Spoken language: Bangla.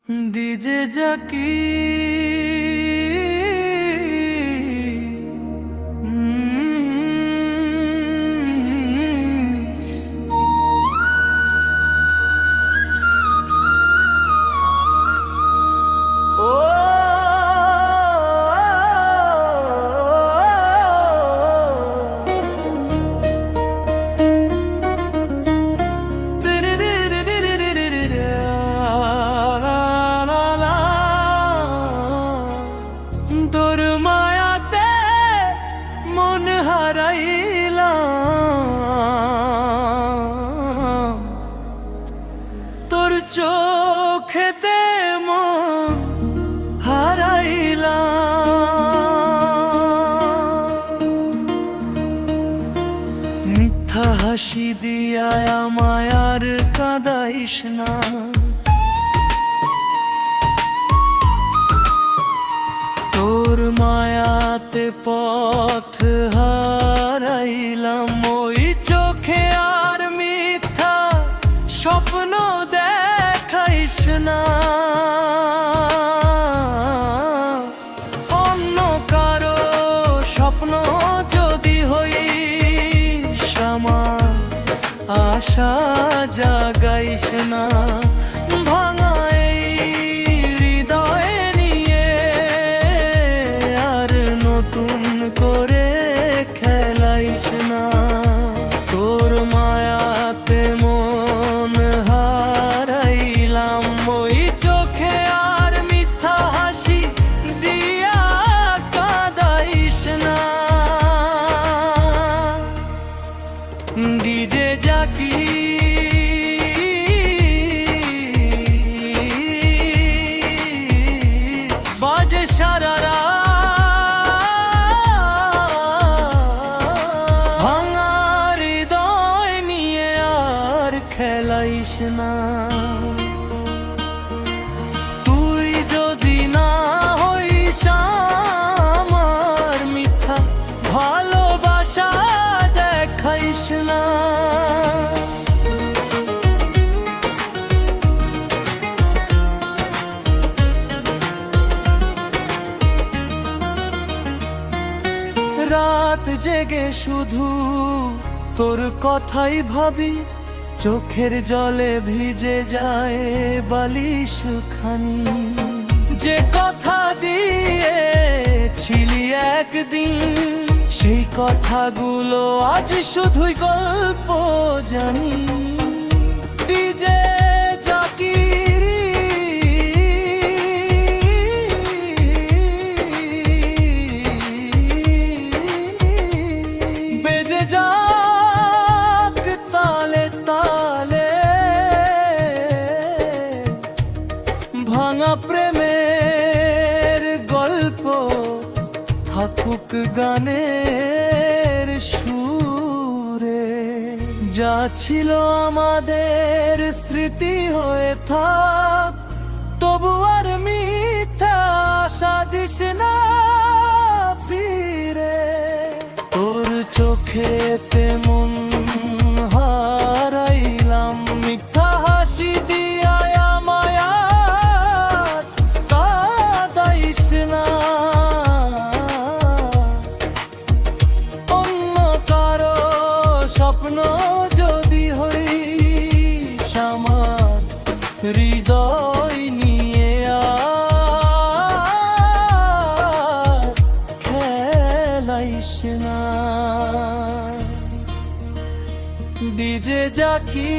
ডিজে জাকি তোর মায়াতে মন হারাইলাম, তোর চোখেতে মন হারাইলাম। মিথ্যা হাসি দিয়া আমায় আর কাঁদাইস না, তোর মায়াতে পথ হারাইলাম। ওই চোখে আর মিথ্যা স্বপ্ন দেখাইস না, অন্য কারো স্বপ্ন যদি হইস আমার আশা জাগাইস না। ভাঙা এই হৃদয়ে নিয়ে আর নতুন করে খেলাইস না। তোর মায়াতে মন হারাইলাম, ওই চোখে আর মিথ্যা হাসি দিয়া কাঁদাইস না। ডিজে জাকি বাজে সারা রাত, ভাঙা হৃদয় নিয়ে আর খেলাইস না। তুই যদি না হইস আমার মিথ্যা ভালোবাসা দেখাইস না। রাত জেগে শুধু তোর কথাই ভাবি, চোখের জলে ভিজে যায় বালিশ খানি। যে কথা দিয়েছিলি একদিন, সেই কথাগুলো আজ শুধুই গল্প জানি। ডিজে জাকি বেজে যাক তালে তালে, ভাঙা প্রেমের গল্প থাকুক গানের সুরে। যা ছিল আমাদের স্মৃতি হয়ে থাক, তবু আর মিথ্যা আশা দিস না ফিরে। তোর চোখেতে মন হারাইলাম, মিথ্যা হাসি দিয়া আমায় আর কাঁদাইস না। অন্য কারো স্বপ্ন যদি হইস আমার হৃদয় নিয়ে আর খেলাইস না। ডিজে জাকি।